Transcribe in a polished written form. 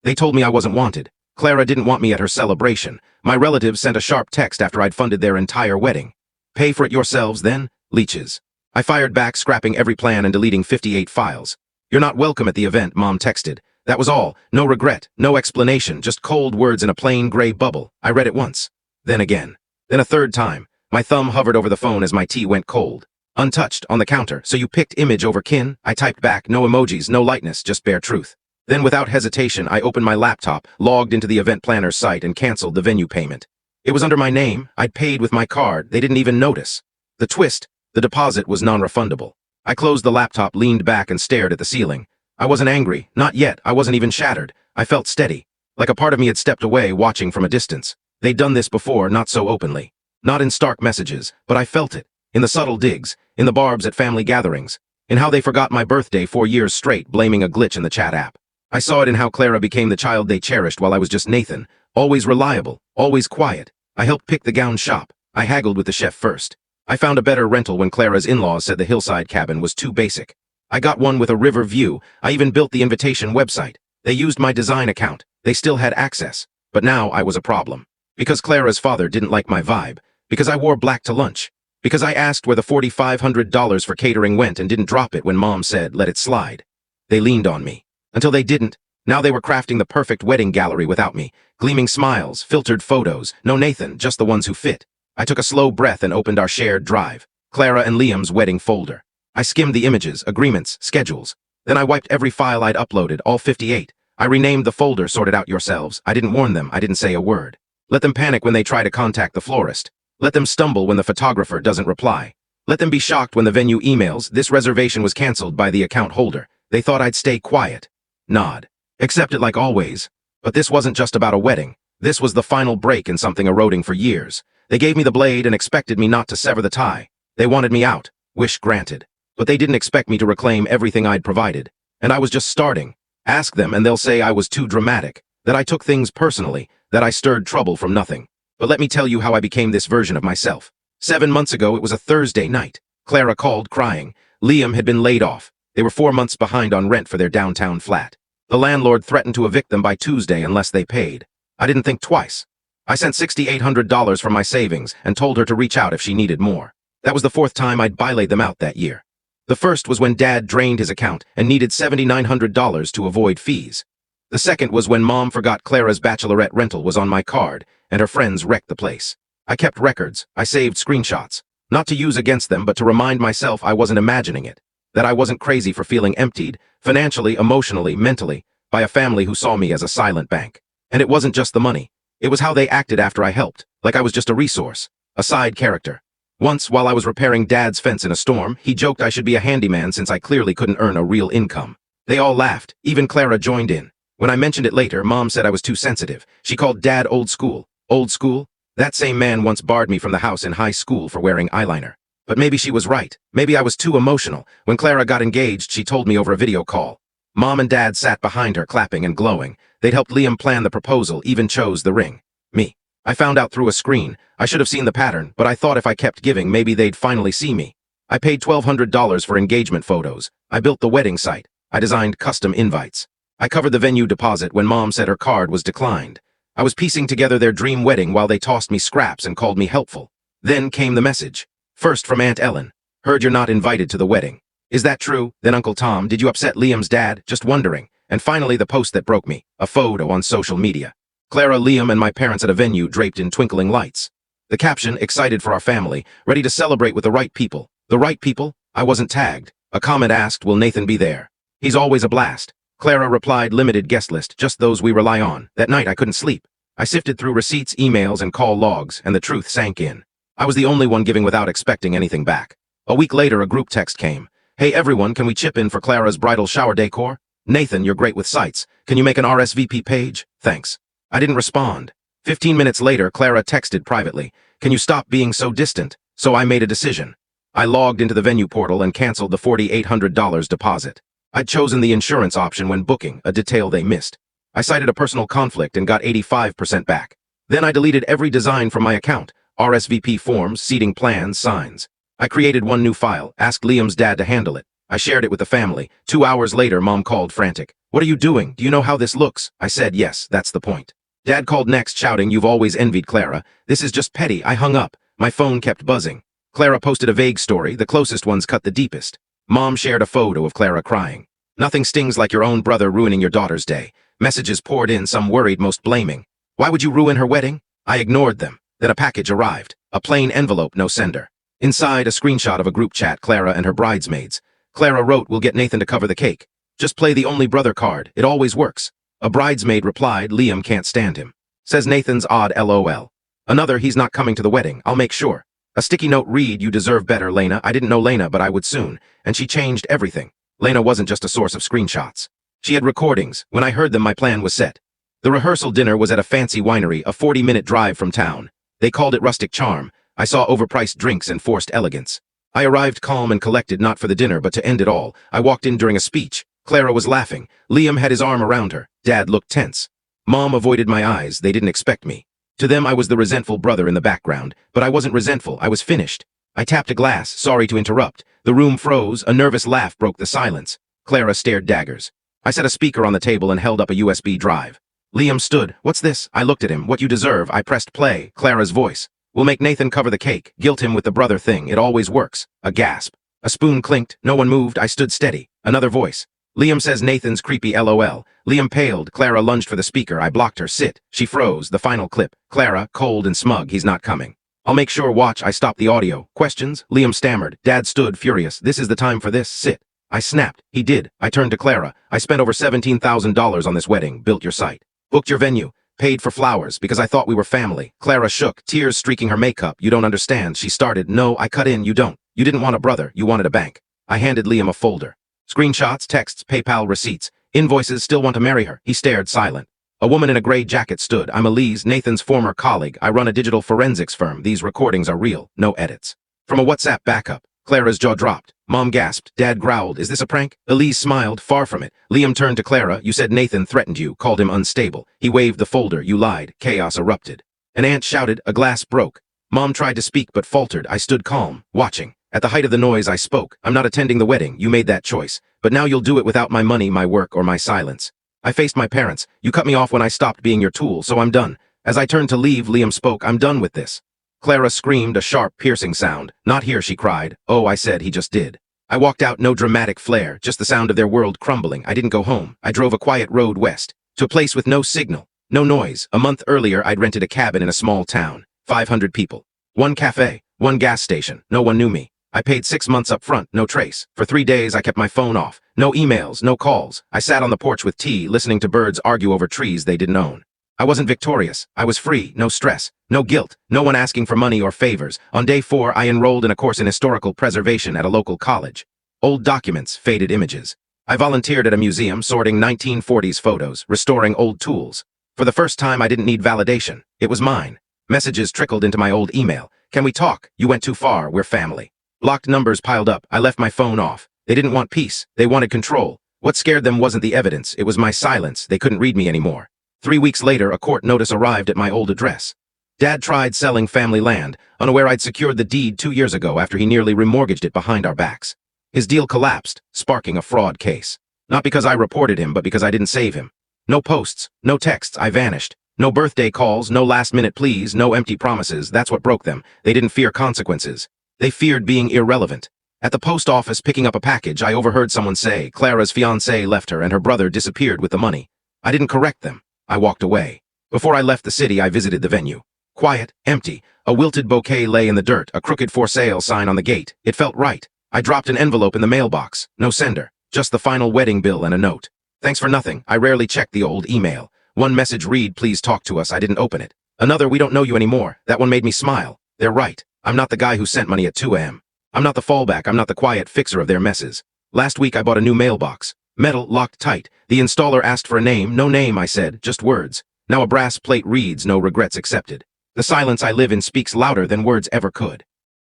They told me I wasn't wanted. Clara didn't want me at her celebration. My relatives sent a sharp text after I'd funded their entire wedding. Pay for it yourselves, then, leeches. I fired back, scrapping every plan and deleting 58 files. You're not welcome at the event, Mom texted. That was all. No regret, no explanation, just cold words in a plain gray bubble. I read it once. Then again. Then a third time. My thumb hovered over the phone as my tea went cold. Untouched, on the counter. So you picked image over kin? I typed back, no emojis, no lightness, just bare truth. Then without hesitation, I opened my laptop, logged into the event planner's site and canceled the venue payment. It was under my name. I'd paid with my card. They didn't even notice. The twist, the deposit was non-refundable. I closed the laptop, leaned back and stared at the ceiling. I wasn't angry. Not yet. I wasn't even shattered. I felt steady. Like a part of me had stepped away, watching from a distance. They'd done this before, not so openly. Not in stark messages, but I felt it. In the subtle digs, in the barbs at family gatherings, in how they forgot my birthday 4 years straight, blaming a glitch in the chat app. I saw it in how Clara became the child they cherished while I was just Nathan, always reliable, always quiet. I helped pick the gown shop. I haggled with the chef first. I found a better rental when Clara's in-laws said the hillside cabin was too basic. I got one with a river view. I even built the invitation website. They used my design account. They still had access. But now I was a problem. Because Clara's father didn't like my vibe. Because I wore black to lunch. Because I asked where the $4,500 for catering went and didn't drop it when Mom said, let it slide. They leaned on me. Until they didn't. Now they were crafting the perfect wedding gallery without me. Gleaming smiles, filtered photos. No Nathan, just the ones who fit. I took a slow breath and opened our shared drive. Clara and Liam's wedding folder. I skimmed the images, agreements, schedules. Then I wiped every file I'd uploaded, all 58. I renamed the folder, sorted out yourselves. I didn't warn them. I didn't say a word. Let them panic when they try to contact the florist. Let them stumble when the photographer doesn't reply. Let them be shocked when the venue emails, this reservation was canceled by the account holder. They thought I'd stay quiet. Nod. Accept it like always. But this wasn't just about a wedding. This was the final break in something eroding for years. They gave me the blade and expected me not to sever the tie. They wanted me out. Wish granted. But they didn't expect me to reclaim everything I'd provided. And I was just starting. Ask them and they'll say I was too dramatic, that I took things personally, that I stirred trouble from nothing. But let me tell you how I became this version of myself. 7 months ago, it was a Thursday night. Clara called, crying. Liam had been laid off. They were 4 months behind on rent for their downtown flat. The landlord threatened to evict them by Tuesday unless they paid. I didn't think twice. I sent $6,800 from my savings and told her to reach out if she needed more. That was the 4th time I'd bilayed them out that year. The first was when Dad drained his account and needed $7,900 to avoid fees. The second was when Mom forgot Clara's bachelorette rental was on my card and her friends wrecked the place. I kept records. I saved screenshots. Not to use against them, but to remind myself I wasn't imagining it. That I wasn't crazy for feeling emptied, financially, emotionally, mentally, by a family who saw me as a silent bank. And it wasn't just the money. It was how they acted after I helped, like I was just a resource, a side character. Once, while I was repairing Dad's fence in a storm, he joked I should be a handyman since I clearly couldn't earn a real income. They all laughed. Even Clara joined in. When I mentioned it later, Mom said I was too sensitive. She called Dad old school. Old school? That same man once barred me from the house in high school for wearing eyeliner. But maybe she was right. Maybe I was too emotional. When Clara got engaged, she told me over a video call. Mom and Dad sat behind her, clapping and glowing. They'd helped Liam plan the proposal, even chose the ring. Me. I found out through a screen. I should have seen the pattern, but I thought if I kept giving, maybe they'd finally see me. I paid $1,200 for engagement photos. I built the wedding site. I designed custom invites. I covered the venue deposit when Mom said her card was declined. I was piecing together their dream wedding while they tossed me scraps and called me helpful. Then came the message. First from Aunt Ellen. Heard you're not invited to the wedding. Is that true? Then Uncle Tom, did you upset Liam's dad? Just wondering. And finally the post that broke me. A photo on social media. Clara, Liam, and my parents at a venue draped in twinkling lights. The caption, excited for our family, ready to celebrate with the right people. The right people? I wasn't tagged. A comment asked, will Nathan be there? He's always a blast. Clara replied, limited guest list, just those we rely on. That night I couldn't sleep. I sifted through receipts, emails, and call logs, and the truth sank in. I was the only one giving without expecting anything back. A week later, a group text came. Hey everyone, can we chip in for Clara's bridal shower decor? Nathan, you're great with sites. Can you make an RSVP page? Thanks. I didn't respond. 15 minutes later, Clara texted privately. Can you stop being so distant? So I made a decision. I logged into the venue portal and canceled the $4,800 deposit. I'd chosen the insurance option when booking, a detail they missed. I cited a personal conflict and got 85% back. Then I deleted every design from my account, RSVP forms, seating plans, signs. I created one new file, asked Liam's dad to handle it. I shared it with the family. 2 hours later, Mom called frantic. What are you doing? Do you know how this looks? I said, yes, that's the point. Dad called next, shouting, you've always envied Clara. This is just petty. I hung up. My phone kept buzzing. Clara posted a vague story. The closest ones cut the deepest. Mom shared a photo of Clara crying. Nothing stings like your own brother ruining your daughter's day. Messages poured in, some worried, most blaming. Why would you ruin her wedding? I ignored them. Then a package arrived. A plain envelope, no sender. Inside, a screenshot of a group chat, Clara and her bridesmaids. Clara wrote, we'll get Nathan to cover the cake. Just play the only brother card. It always works. A bridesmaid replied, Liam can't stand him. Says Nathan's odd LOL. Another, he's not coming to the wedding. I'll make sure. A sticky note read, you deserve better, Lena. I didn't know Lena, but I would soon. And she changed everything. Lena wasn't just a source of screenshots. She had recordings. When I heard them, my plan was set. The rehearsal dinner was at a fancy winery, a 40-minute drive from town. They called it rustic charm. I saw overpriced drinks and forced elegance. I arrived calm and collected, not for the dinner, but to end it all. I walked in during a speech. Clara was laughing. Liam had his arm around her. Dad looked tense. Mom avoided my eyes. They didn't expect me. To them, I was the resentful brother in the background. But I wasn't resentful. I was finished. I tapped a glass, sorry to interrupt. The room froze. A nervous laugh broke the silence. Clara stared daggers. I set a speaker on the table and held up a USB drive. Liam stood. What's this? I looked at him. What you deserve. I pressed play. Clara's voice. We'll make Nathan cover the cake. Guilt him with the brother thing. It always works. A gasp. A spoon clinked. No one moved. I stood steady. Another voice. Liam says Nathan's creepy LOL. Liam paled. Clara lunged for the speaker. I blocked her. Sit. She froze. The final clip. Clara, cold and smug. He's not coming. I'll make sure. Watch. I stopped the audio. Questions? Liam stammered. Dad stood, furious. This is the time for this. Sit. I snapped. He did. I turned to Clara. I spent over $17,000 on this wedding. Built your site. Booked your venue. Paid for flowers because I thought we were family. Clara shook, tears streaking her makeup. You don't understand. She started. No, I cut in. You don't. You didn't want a brother. You wanted a bank. I handed Liam a folder. Screenshots, texts, PayPal receipts. Invoices. Still want to marry her. He stared, silent. A woman in a gray jacket stood. I'm Elise, Nathan's former colleague. I run a digital forensics firm. These recordings are real. No edits. From a WhatsApp backup. Clara's jaw dropped. Mom gasped. Dad growled. Is this a prank? Elise smiled. Far from it. Liam turned to Clara. You said Nathan threatened you, called him unstable. He waved the folder. You lied. Chaos erupted. An aunt shouted. A glass broke. Mom tried to speak but faltered. I stood calm, watching. At the height of the noise, I spoke. I'm not attending the wedding. You made that choice. But now you'll do it without my money, my work, or my silence. I faced my parents. You cut me off when I stopped being your tool, so I'm done. As I turned to leave, Liam spoke. I'm done with this. Clara screamed, a sharp, piercing sound. Not here, she cried. Oh, I said, he just did. I walked out, no dramatic flair, just the sound of their world crumbling. I didn't go home. I drove a quiet road west, to a place with no signal, no noise. A month earlier, I'd rented a cabin in a small town. 500 people. One cafe, one gas station. No one knew me. I paid 6 months up front, no trace. For 3 days, I kept my phone off. No emails, no calls. I sat on the porch with tea, listening to birds argue over trees they didn't own. I wasn't victorious. I was free, no stress, no guilt, no one asking for money or favors. On day 4, I enrolled in a course in historical preservation at a local college. Old documents, faded images. I volunteered at a museum sorting 1940s photos, restoring old tools. For the first time, I didn't need validation. It was mine. Messages trickled into my old email. Can we talk? You went too far. We're family. Blocked numbers piled up. I left my phone off. They didn't want peace. They wanted control. What scared them wasn't the evidence. It was my silence. They couldn't read me anymore. 3 weeks later, a court notice arrived at my old address. Dad tried selling family land, unaware I'd secured the deed 2 years ago after he nearly remortgaged it behind our backs. His deal collapsed, sparking a fraud case. Not because I reported him, but because I didn't save him. No posts, no texts, I vanished. No birthday calls, no last-minute pleas, no empty promises. That's what broke them. They didn't fear consequences. They feared being irrelevant. At the post office picking up a package, I overheard someone say Clara's fiancé left her and her brother disappeared with the money. I didn't correct them. I walked away. Before I left the city, I visited the venue. Quiet, empty. A wilted bouquet lay in the dirt, a crooked for sale sign on the gate. It felt right. I dropped an envelope in the mailbox. No sender. Just the final wedding bill and a note. Thanks for nothing. I rarely check the old email. One message read, please talk to us. I didn't open it. Another, we don't know you anymore. That one made me smile. They're right. I'm not the guy who sent money at 2 a.m. I'm not the fallback. I'm not the quiet fixer of their messes. Last week, I bought a new mailbox. Metal, locked tight. The installer asked for a name. No name, I said. Just words. Now a brass plate reads, no regrets accepted. The silence I live in speaks louder than words ever could.